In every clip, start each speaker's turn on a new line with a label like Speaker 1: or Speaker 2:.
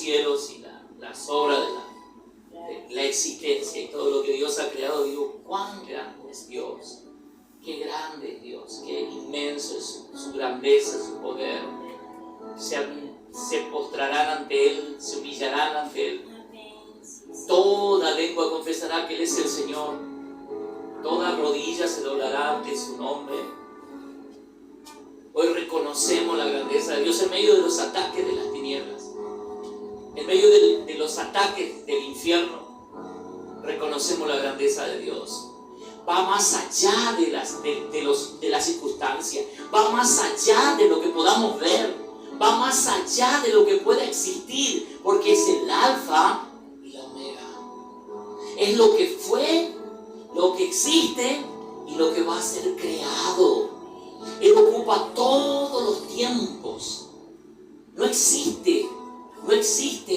Speaker 1: cielos y las obras de la existencia y todo lo que Dios ha creado, digo, cuán grande es Dios, qué grande es Dios, qué inmenso es su grandeza, su poder. Se postrarán ante Él, se humillarán ante Él. Toda lengua confesará que Él es el Señor. Toda rodilla se doblará ante su nombre. Hoy reconocemos la grandeza de Dios en medio de los ataques de las tinieblas, en medio de los ataques del infierno. Reconocemos la grandeza de Dios. Va más allá de las circunstancias, va más allá de lo que podamos ver, va más allá de lo que pueda existir, porque es el alfa y la omega. Es lo que fue, lo que existe y lo que va a ser creado. Él ocupa todos los tiempos. No existe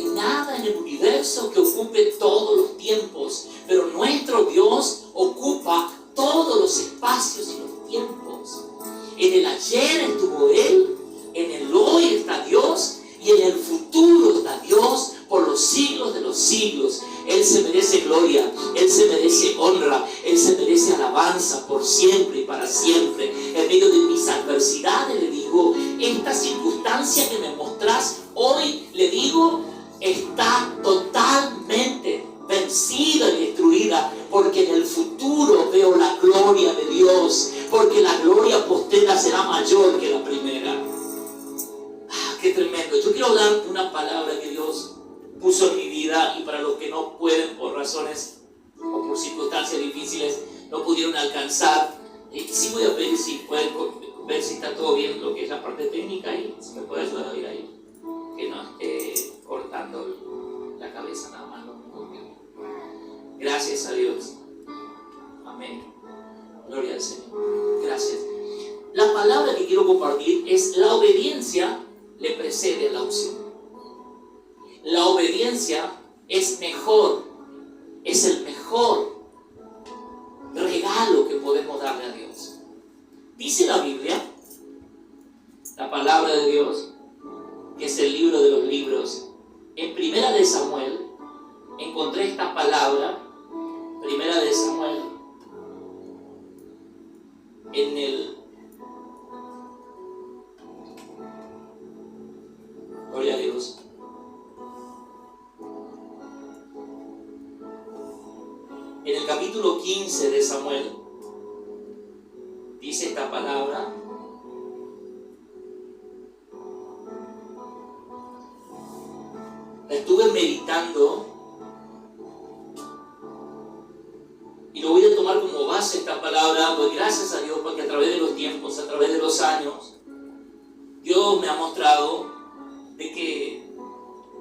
Speaker 1: nada en el universo que ocupe todos los tiempos, pero nuestro Dios ocupa todos los espacios y los tiempos. En el ayer estuvo Él, en el hoy está Dios y en el futuro está Dios por los siglos de los siglos. Él se merece gloria, Él se merece honra, Él se merece alabanza por siempre y para siempre. En medio de mis adversidades le digo, esta circunstancia que me mostrás hoy, le digo, está totalmente vencida y destruida, porque en el futuro veo la gloria de Dios, porque la gloria postera será mayor que la primera. ¡Qué tremendo! Yo quiero dar una palabra que Dios puso en mi vida, y para los que no pueden por razones o por circunstancias difíciles no pudieron alcanzar, sí voy a pedir si pueden ver si está todo bien lo que es la parte técnica, y si me puede ayudar a ir ahí, que no esté cortando la cabeza nada más. Gracias a Dios. Amén. Gloria al Señor. Gracias. La palabra que quiero compartir es: la obediencia le precede a la opción. La obediencia es mejor, es el mejor regalo que podemos darle a Dios. Dice la Biblia, la palabra de Dios, que es el libro de los libros, en Primera de Samuel, encontré esta palabra, Primera de Samuel, en el... Gloria a Dios. En el capítulo 15 de Samuel, dice esta palabra: la estuve meditando y lo voy a tomar como base esta palabra, pues gracias a Dios, porque a través de los tiempos, a través de los años, Dios me ha mostrado de que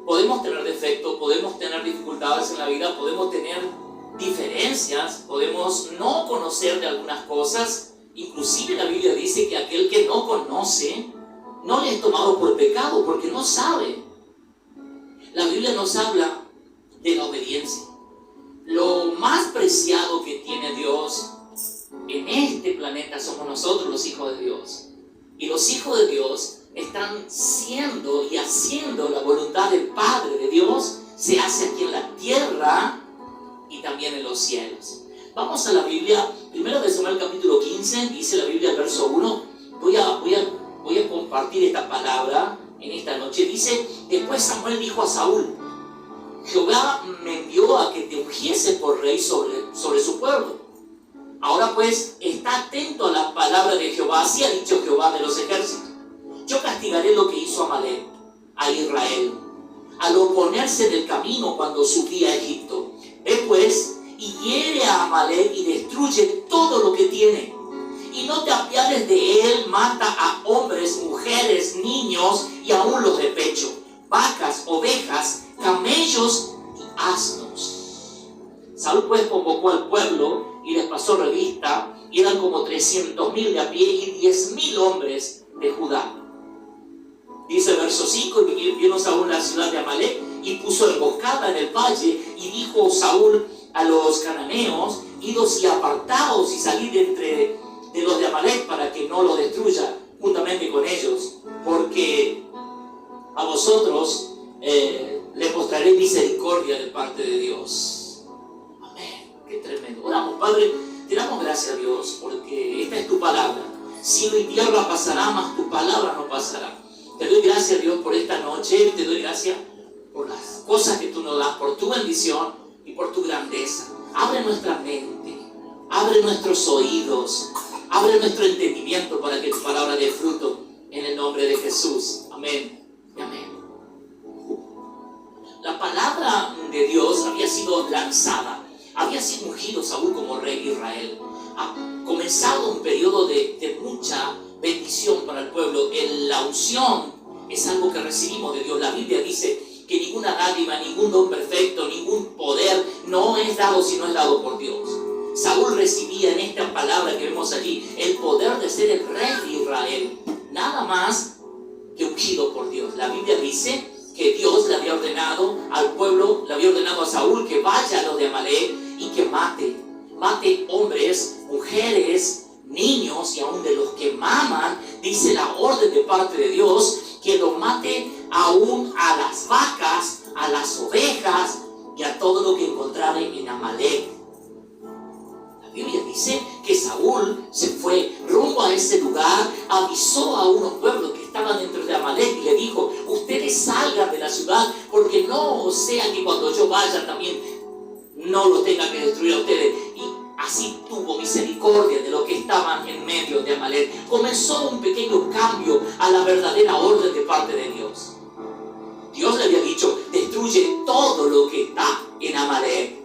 Speaker 1: podemos tener defectos, podemos tener dificultades en la vida, podemos tener diferencias, podemos no conocer de algunas cosas. Inclusive la Biblia dice que aquel que no conoce no le es tomado por pecado, porque no sabe. La Biblia nos habla de la obediencia. Lo más preciado que tiene Dios en este planeta somos nosotros, los hijos de Dios. Y los hijos de Dios están siendo y haciendo la voluntad del Padre de Dios. Se hace aquí en la tierra y también en los cielos. Vamos a la Biblia, 1 de Samuel capítulo 15, dice la Biblia, verso 1. Voy a compartir esta palabra en esta noche. Dice: después Samuel dijo a Saúl: Jehová me envió a que te ungiese por rey sobre su pueblo. Ahora pues, está atento a la palabra de Jehová. Así ha dicho Jehová de los ejércitos: yo castigaré lo que hizo Amalek a Israel, al oponerse del camino cuando subía a Egipto. Ve pues y hiere a Amalek y destruye todo lo que tiene. Y no te apiades de él, mata a hombres, mujeres, niños y aún los de pecho, vacas, ovejas, camellos y asnos. Saúl pues convocó al pueblo y les pasó revista, y eran como 300,000 de a pie y 10,000 hombres de Judá. Dice verso 5, y vino Saúl a la ciudad de Amalek y puso emboscada en el valle, y dijo Saúl a los cananeos: idos y apartaos y salid de los de Amalek, para que no lo destruya juntamente con ellos, porque a vosotros le mostraré misericordia de parte de Dios. Amén. Qué tremendo. Oramos, Padre, te damos gracias a Dios porque esta es tu palabra. Cielo y tierra pasará, mas tu palabra no pasará. Te doy gracias a Dios por esta noche. Te doy gracias por las cosas que tú nos das, por tu bendición y por tu grandeza. Abre nuestra mente, abre nuestros oídos, abre nuestro entendimiento para que tu palabra dé fruto en el nombre de Jesús. Amén y amén. La palabra de Dios había sido lanzada, había sido ungido Saúl como rey de Israel. Ha comenzado un periodo de mucha bendición para el pueblo. La unción es algo que recibimos de Dios. La Biblia dice que ninguna dádiva, ningún don perfecto, ningún poder no es dado si no es dado por Dios. Saúl recibía en esta palabra que vemos allí el poder de ser el rey de Israel, nada más que ungido por Dios. La Biblia dice que Dios le había ordenado al pueblo, le había ordenado a Saúl que vaya a los de Amalek y que mate hombres, mujeres, niños y aún de los que maman. Dice la orden de parte de Dios que lo mate aún a las vacas, a las ovejas y a todo lo que encontrara en Amalek. La Biblia dice que Saúl se fue rumbo a ese lugar, avisó a unos pueblos que estaban dentro de Amalek y le dijo: ustedes salgan de la ciudad porque no sea que cuando yo vaya también no lo tenga que destruir a ustedes. Y así tuvo misericordia de los que estaban en medio de Amalek. Comenzó un pequeño cambio a la verdadera orden de parte de Dios. Dios le había dicho: destruye todo lo que está en Amalek.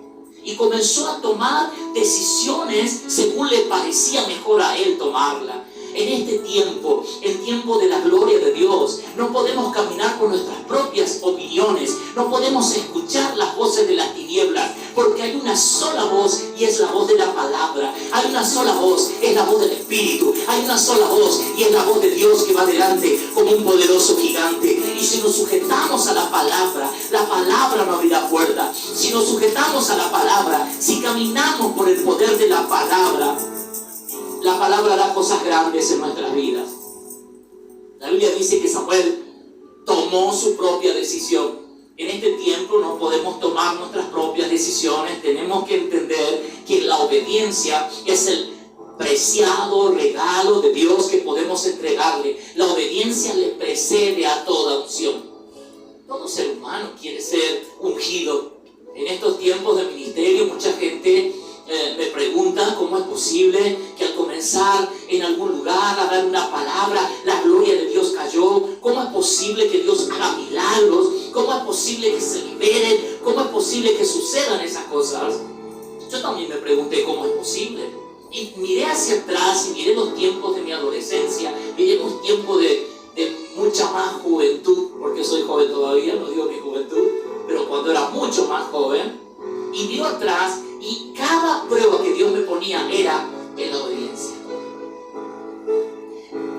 Speaker 1: Y comenzó a tomar decisiones según le parecía mejor a él tomarla. En este tiempo, el tiempo de la gloria de Dios, no podemos caminar con nuestras propias opiniones, no podemos escuchar las voces de las tinieblas, porque hay una sola voz y es la voz de la palabra. Hay una sola voz, es la voz del Espíritu. Hay una sola voz y es la voz de Dios que va delante como un poderoso gigante. Y si nos sujetamos a la palabra no abrirá puerta. Si nos sujetamos a la palabra, si caminamos por el poder de la palabra hará cosas grandes en nuestras vidas. La Biblia dice que Samuel tomó su propia decisión. En este tiempo no podemos tomar nuestras propias decisiones. Tenemos que entender que la obediencia es el preciado regalo de Dios que podemos entregarle. La obediencia le precede a toda unción. Todo ser humano quiere ser ungido. En estos tiempos de ministerio, mucha gente me pregunta cómo es posible que al comenzar en algún lugar a dar una palabra, la gloria de Dios cayó. ¿Cómo es posible que Dios haga milagros? ¿Cómo es posible que se liberen? ¿Cómo es posible que sucedan esas cosas? Yo también me pregunté cómo es posible. Y miré hacia atrás y miré los tiempos de mi adolescencia, miré los tiempos de mucha más juventud, porque soy joven todavía, no digo mi juventud, pero cuando era mucho más joven, y miro atrás y cada prueba que Dios me ponía era en la obediencia.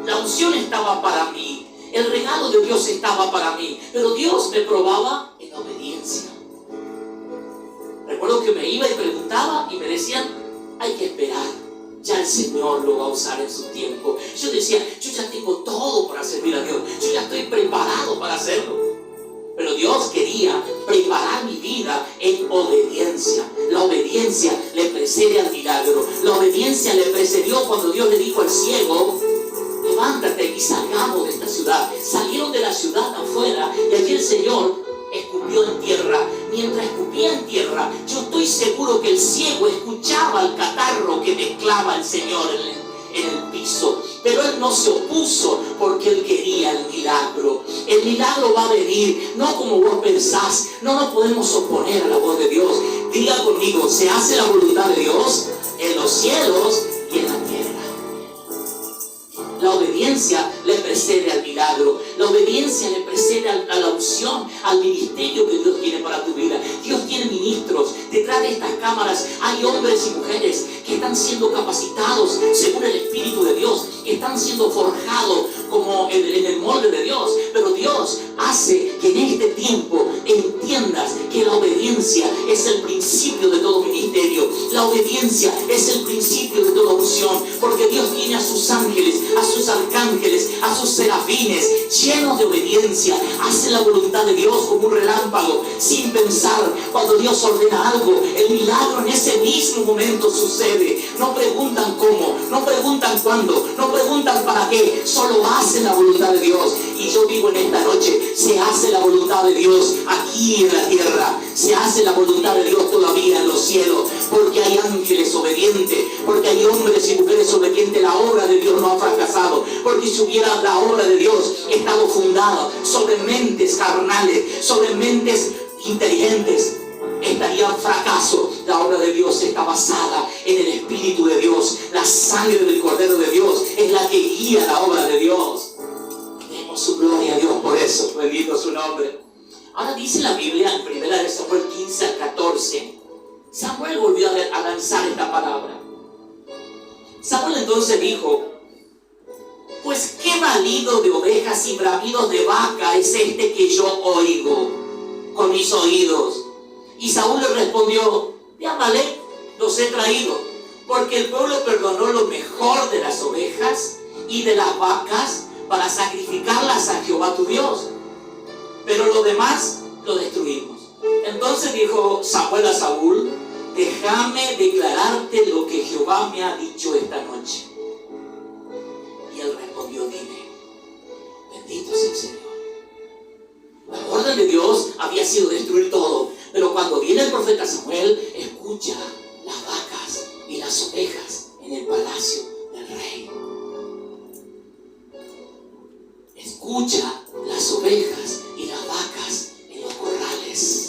Speaker 1: La unción estaba para mí, el regalo de Dios estaba para mí, pero Dios me probaba en la obediencia. Recuerdo que me iba y preguntaba y me decían: hay que esperar, ya el Señor lo va a usar en su tiempo. Yo decía: yo ya tengo todo para servir a Dios, yo ya estoy preparado para hacerlo. Pero Dios quería preparar mi vida en obediencia. La obediencia le precede al milagro. La obediencia le precedió cuando Dios le dijo al ciego: levántate y salgamos de esta ciudad. Salieron de la ciudad afuera y allí el Señor escupió en tierra. Mientras escupía en tierra, yo estoy seguro que el ciego escuchaba el catarro que mezclaba el Señor en el piso. Pero él no se opuso porque él quería el milagro. El milagro va a venir, no como vos pensás. No nos podemos oponer a la voz de Dios. Diga conmigo: se hace la voluntad de Dios en los cielos y en la tierra. La obediencia le precede al milagro. La obediencia le precede a la unción, al ministerio que Dios tiene para tu vida. Dios tiene ministros. Detrás de estas cámaras hay hombres y mujeres que están siendo capacitados según el Espíritu de Dios, que están siendo forjados como en el molde de Dios. Pero Dios hace que en este tiempo entiendas que la obediencia es el principio de todo ministerio. La obediencia es el principio de toda unción, porque Dios tiene a sus ángeles, a sus arcángeles, a sus serafines, llenos de obediencia, hacen la voluntad de Dios como un relámpago, sin pensar. Cuando Dios ordena algo, el milagro en ese mismo momento sucede. No preguntan cómo, no preguntan cuándo, no preguntan para qué, solo hacen la voluntad de Dios. Y yo digo en esta noche, se hace la voluntad de Dios aquí en la tierra, se hace la voluntad de Dios todavía en los cielos, porque hay ángeles obedientes, porque hay hombres y mujeres obedientes. La obra de Dios no ha fracasado, porque si hubiera la obra de Dios estado fundada sobre mentes carnales, sobre mentes inteligentes, estaría en fracaso. La obra de Dios está basada en el Espíritu de Dios. La sangre del Cordero de Dios es la que guía la obra de Dios. Demos su gloria a Dios por eso. Bendito su nombre. Ahora dice la Biblia en 1 Samuel 15 al 14. Samuel volvió a lanzar esta palabra. Samuel entonces dijo: pues qué balido de ovejas y bramidos de vaca es este que yo oigo con mis oídos. Y Saúl le respondió: de Amalec los he traído, porque el pueblo perdonó lo mejor de las ovejas y de las vacas para sacrificarlas a Jehová tu Dios, pero lo demás lo destruimos. Entonces dijo Samuel a Saúl: déjame declararte lo que Jehová me ha dicho esta noche. Y él respondió: dime. Bendito sea el Señor. La orden de Dios había sido destruir todo, pero cuando viene el profeta Samuel, escucha las vacas y las ovejas en el palacio del rey. Escucha las ovejas y las vacas en los corrales.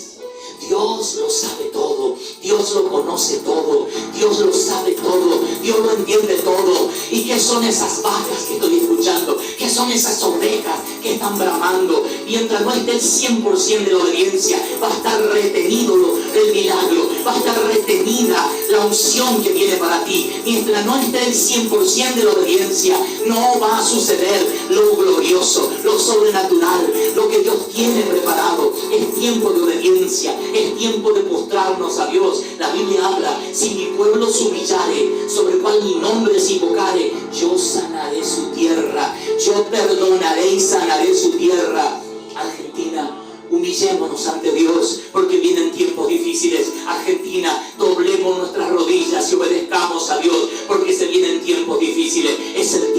Speaker 1: Dios lo sabe todo, Dios lo conoce todo, Dios lo sabe todo, Dios lo entiende todo. ¿Y qué son esas vacas que estoy escuchando? ¿Qué son esas ovejas que están bramando? Mientras no esté el 100% de la obediencia, va a estar retenido el milagro, va a estar retenida la unción que viene para ti. Mientras no esté el 100% de la obediencia, no va a suceder lo glorioso, lo sobrenatural, lo que Dios tiene preparado. Es tiempo de obediencia, es tiempo de postrarnos a Dios. La Biblia habla: si mi pueblo se humillare, sobre el cual mi nombre se invocare, yo sanaré su tierra, yo perdonaré y sanaré su tierra. Argentina, humillémonos ante Dios, porque vienen tiempos difíciles. Argentina, doblemos nuestras rodillas y obedezcamos a Dios, porque se vienen tiempos difíciles. Es el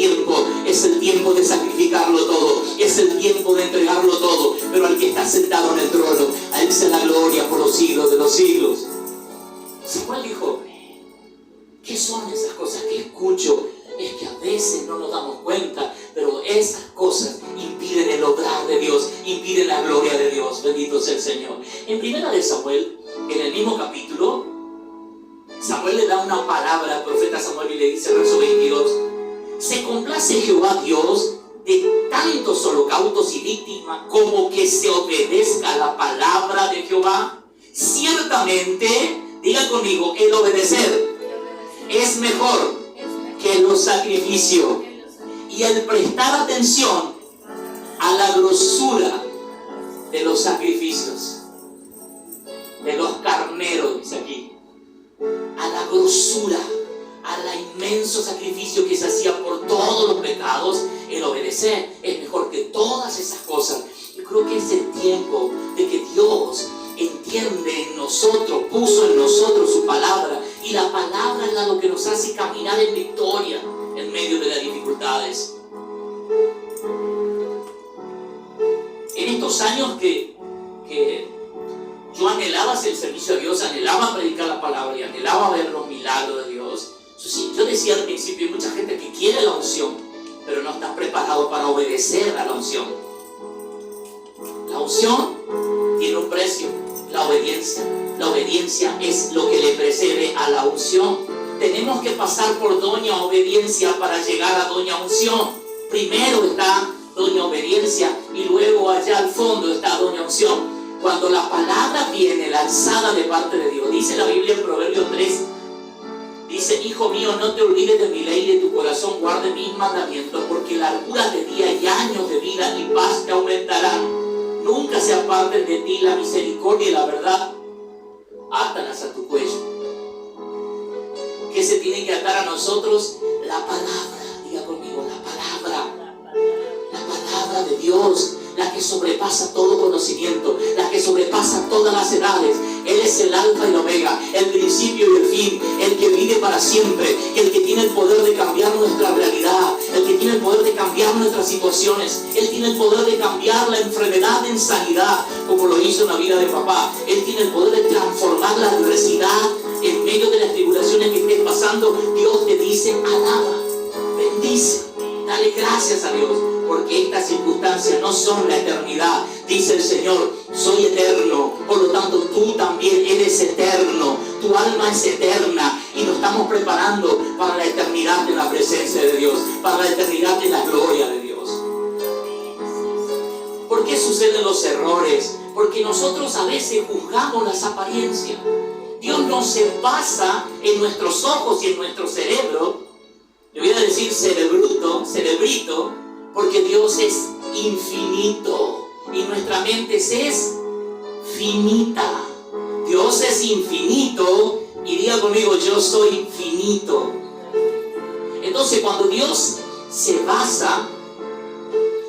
Speaker 1: tiempo de sacrificarlo todo, es el tiempo de entregarlo todo, pero al que está sentado en el trono, a Él sea la gloria por los siglos de los siglos. Samuel dijo: ¿qué son esas cosas que escucho? Es que a veces no nos damos cuenta, pero esas cosas impiden el obrar de Dios, impiden la gloria de Dios. Bendito sea el Señor. En 1 Samuel, en el mismo capítulo, Samuel le da una palabra al profeta Samuel y le dice, verso 22: se complace Jehová Dios de tantos holocaustos y víctimas como que se obedezca la palabra de Jehová. Ciertamente, diga conmigo, el obedecer es mejor que los sacrificios, y el prestar atención a la grosura de los sacrificios, de los carneros, dice aquí, a la grosura, al inmenso sacrificio que se hacía por todos los pecados. El obedecer es mejor que todas esas cosas. Yo creo que es el tiempo de que Dios entiende en nosotros, puso en nosotros su palabra, y la palabra es lo que nos hace caminar en victoria en medio de las dificultades. En estos años que yo anhelaba hacer el servicio a Dios, anhelaba predicar la palabra y anhelaba ver los milagros de Dios, yo decía al principio: hay mucha gente que quiere la unción, pero no está preparado para obedecer a la unción. La unción tiene un precio. La obediencia es lo que le precede a la unción. Tenemos que pasar por doña obediencia para llegar a doña unción. Primero está doña obediencia y luego allá al fondo está doña unción. Cuando la palabra viene lanzada de parte de Dios, dice la Biblia en Proverbios 3, dice: hijo mío, no te olvides de mi ley, de tu corazón guarde mis mandamientos, porque largura de día y años de vida y paz te aumentarán. Nunca se aparten de ti la misericordia y la verdad, átalas a tu cuello. ¿Qué se tiene que atar a nosotros? La palabra. Diga conmigo, la palabra. palabra de Dios, la que sobrepasa todo conocimiento, la que sobrepasa todas las edades. Él es el alfa y la omega, el principio y el fin, el que vive para siempre, el que tiene el poder de cambiar nuestra realidad, el que tiene el poder de cambiar nuestras situaciones. Él tiene el poder de cambiar la enfermedad en sanidad, como lo hizo en la vida de papá. Él tiene el poder de transformar la adversidad en medio de las tribulaciones que estés pasando. Dios te dice: alaba, bendice, dale gracias a Dios, porque estas circunstancias no son la eternidad. Dice el Señor: soy eterno, por lo tanto tú también eres eterno, tu alma es eterna, y nos estamos preparando para la eternidad en la presencia de Dios, para la eternidad en la gloria de Dios. ¿Por qué suceden los errores? Porque nosotros a veces juzgamos las apariencias. Dios no se basa en nuestros ojos y en nuestro cerebro. Le voy a decir cerebrito, porque Dios es infinito y nuestra mente es finita. Dios es infinito y diga conmigo: yo soy finito. Entonces, cuando Dios se basa,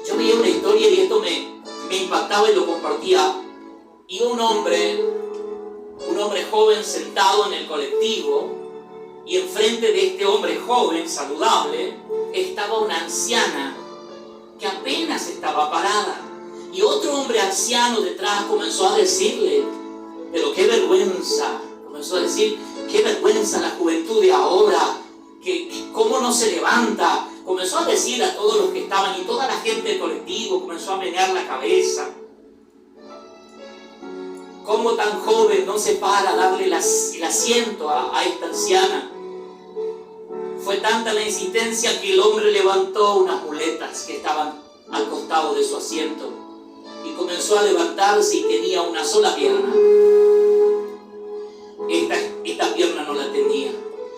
Speaker 1: yo veía una historia y esto me impactaba y lo compartía. Y un hombre joven sentado en el colectivo, y enfrente de este hombre joven, saludable, estaba una anciana que apenas estaba parada. Y otro hombre anciano detrás comenzó a decirle: pero qué vergüenza, comenzó a decir, qué vergüenza la juventud de ahora, que cómo no se levanta. Comenzó a decir a todos los que estaban, y toda la gente del colectivo comenzó a menear la cabeza. ¿Cómo tan joven no se para a darle el asiento a esta anciana? Fue tanta la insistencia que el hombre levantó unas muletas que estaban al costado de su asiento y comenzó a levantarse, y tenía una sola pierna. Esta pierna no la tenía.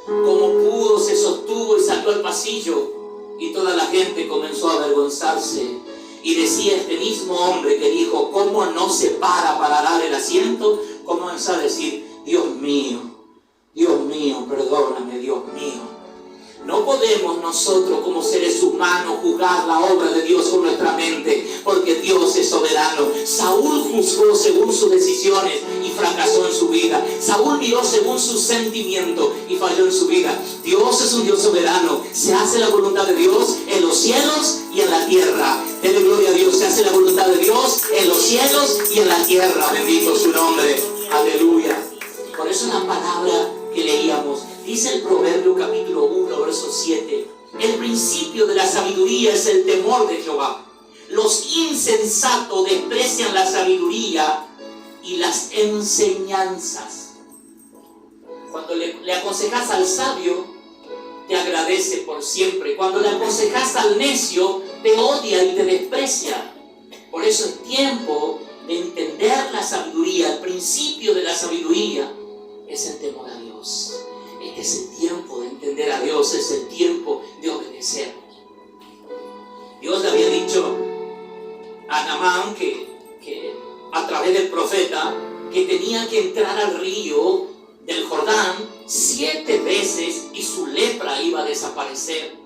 Speaker 1: Como pudo, se sostuvo y salió al pasillo, y toda la gente comenzó a avergonzarse. Y decía este mismo hombre que dijo: ¿cómo no se para dar el asiento? Comenzó a decir: Dios mío, perdóname, Dios mío. No podemos nosotros como seres humanos juzgar la obra de Dios con nuestra mente, porque Dios es soberano. Saúl juzgó según sus decisiones y fracasó en su vida. Saúl miró según su sentimiento y falló en su vida. Dios es un Dios soberano. Se hace la voluntad de Dios en los cielos y en la tierra. Dele gloria a Dios. Se hace la voluntad de Dios en los cielos y en la tierra. Bendito su nombre. Aleluya. Por eso la palabra que leíamos dice el Proverbio capítulo 1, verso 7: el principio de la sabiduría es el temor de Jehová. Los insensatos desprecian la sabiduría y las enseñanzas. Cuando le aconsejas al sabio, te agradece por siempre. Cuando le aconsejas al necio, te odia y te desprecia. Por eso es tiempo de entender la sabiduría. El principio de la sabiduría es el temor a Dios. Este es el tiempo de entender a Dios, es el tiempo de obedecer. Dios le había dicho a Naamán que a través del profeta, que tenía que entrar al río del Jordán 7 veces y su lepra iba a desaparecer.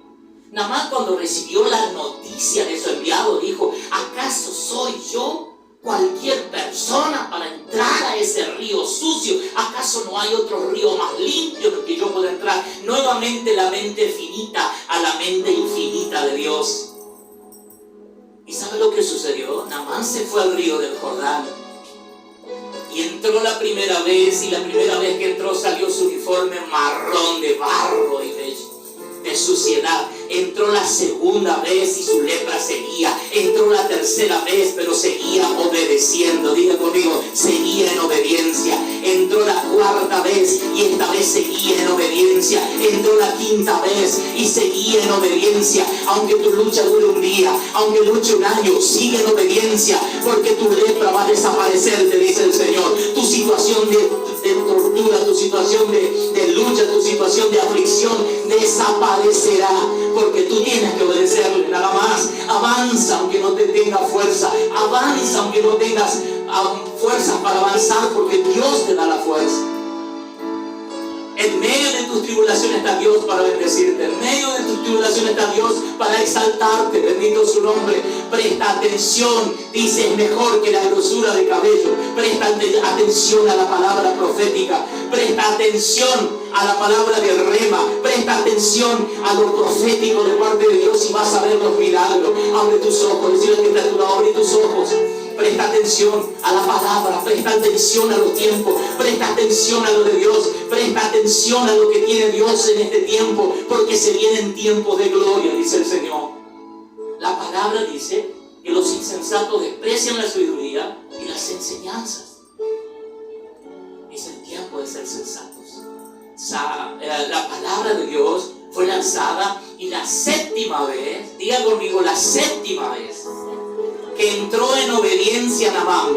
Speaker 1: Naamán, cuando recibió la noticia de su enviado, dijo: ¿acaso soy yo cualquier persona para entrar a ese río sucio? ¿Acaso no hay otro río más limpio en el que yo pueda entrar? Nuevamente la mente finita a la mente infinita de Dios. ¿Y sabe lo que sucedió? Naamán se fue al río del Jordán y entró la primera vez, y la primera vez que entró salió su uniforme marrón de barro y de suciedad. Entró la segunda vez y su lepra seguía. Entró la tercera vez, pero seguía obedeciendo. Diga conmigo: seguía en obediencia. Entró la cuarta vez y esta vez seguía en obediencia. Entró la quinta vez y seguía en obediencia. Aunque tu lucha dure un día, aunque luche un año, sigue en obediencia, porque tu lepra va a desaparecer, te dice el Señor. Tu situación de tortura, tu situación de lucha, tu situación de aflicción desaparecerá, porque tú tienes que obedecerle, nada más. Avanza aunque no te tenga fuerza. Avanza aunque no tengas fuerza para avanzar, porque Dios te da la fuerza. En medio de tus tribulaciones está Dios para bendecirte. En medio de tus tribulaciones está Dios para exaltarte. Bendito su nombre. Presta atención. Dice, es mejor que la grosura de cabello. Presta atención a la palabra profética. Presta atención a la palabra de rema. Presta atención a lo profético de parte de Dios y vas a ver los milagros. Abre tus ojos. Decirle que está a tu lado, abre tus ojos. Presta atención a la palabra, presta atención a los tiempos, presta atención a lo de Dios, presta atención a lo que tiene Dios en este tiempo, porque se vienen tiempos de gloria, dice el Señor. La palabra dice que los insensatos desprecian la sabiduría y las enseñanzas. Es el tiempo de ser sensatos. La palabra de Dios fue lanzada y la séptima vez, diga conmigo, la séptima vez que entró en obediencia a Naamán.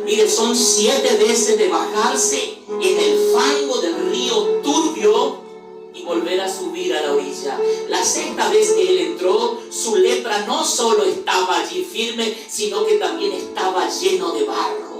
Speaker 1: Mire, son 7 veces de bajarse en el fango del río turbio y volver a subir a la orilla. La 6ª vez que él entró, su lepra no solo estaba allí firme, sino que también estaba lleno de barro.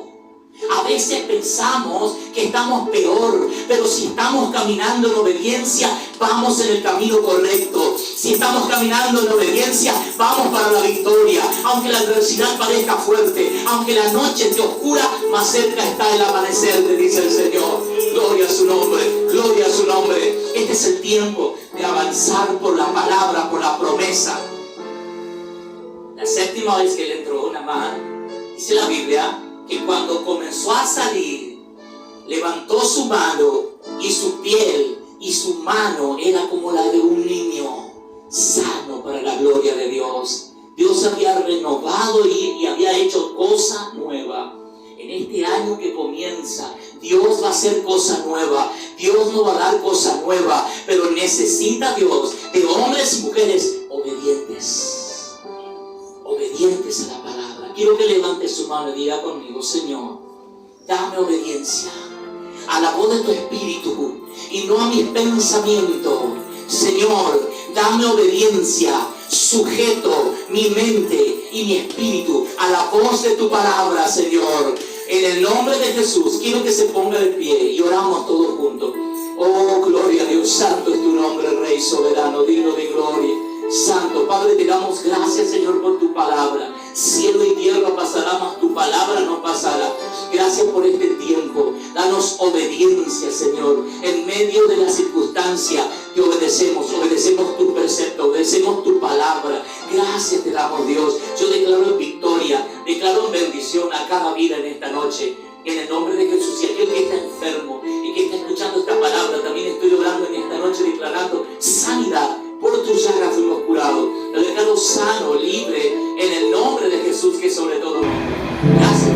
Speaker 1: A veces pensamos que estamos peor, pero si estamos caminando en obediencia, vamos en el camino correcto. Si estamos caminando en obediencia, vamos para la victoria. Aunque la adversidad parezca fuerte, aunque la noche esté oscura, más cerca está el amanecer, te dice el Señor. Gloria a su nombre, gloria a su nombre. Este es el tiempo de avanzar por la palabra, por la promesa. La 7ª vez que él entró, Naamán, dice la Biblia, que cuando comenzó a salir, levantó su mano y su piel y su mano era como la de un niño sano para la gloria de Dios. Dios había renovado y había hecho cosa nueva. En este año que comienza, Dios va a hacer cosa nueva. Dios nos va a dar cosa nueva, pero necesita Dios de hombres y mujeres obedientes. Obedientes a la palabra. Quiero que levante su mano y diga conmigo, Señor, dame obediencia a la voz de tu espíritu y no a mis pensamientos. Señor, dame obediencia, sujeto mi mente y mi espíritu a la voz de tu palabra, Señor. En el nombre de Jesús, quiero que se ponga de pie y oramos todos juntos. Oh, gloria a Dios, santo es tu nombre, Rey soberano, digno de gloria. Santo, Padre, te damos gracias, Señor, por tu palabra. Cielo y tierra pasará, mas tu palabra no pasará. Gracias por este tiempo. Danos obediencia, Señor. En medio de la circunstancia te obedecemos tu precepto, obedecemos tu palabra. Gracias te damos, Dios. Yo declaro en victoria, declaro en bendición a cada vida en esta noche. En el nombre de Jesús, y aquel que está enfermo y que está escuchando esta palabra, también estoy orando en esta noche declarando sanidad. Por tus llagas fuimos curados. Lo declaro sano, libre, en el nombre de Jesús, que sobre todo nombre. Gracias.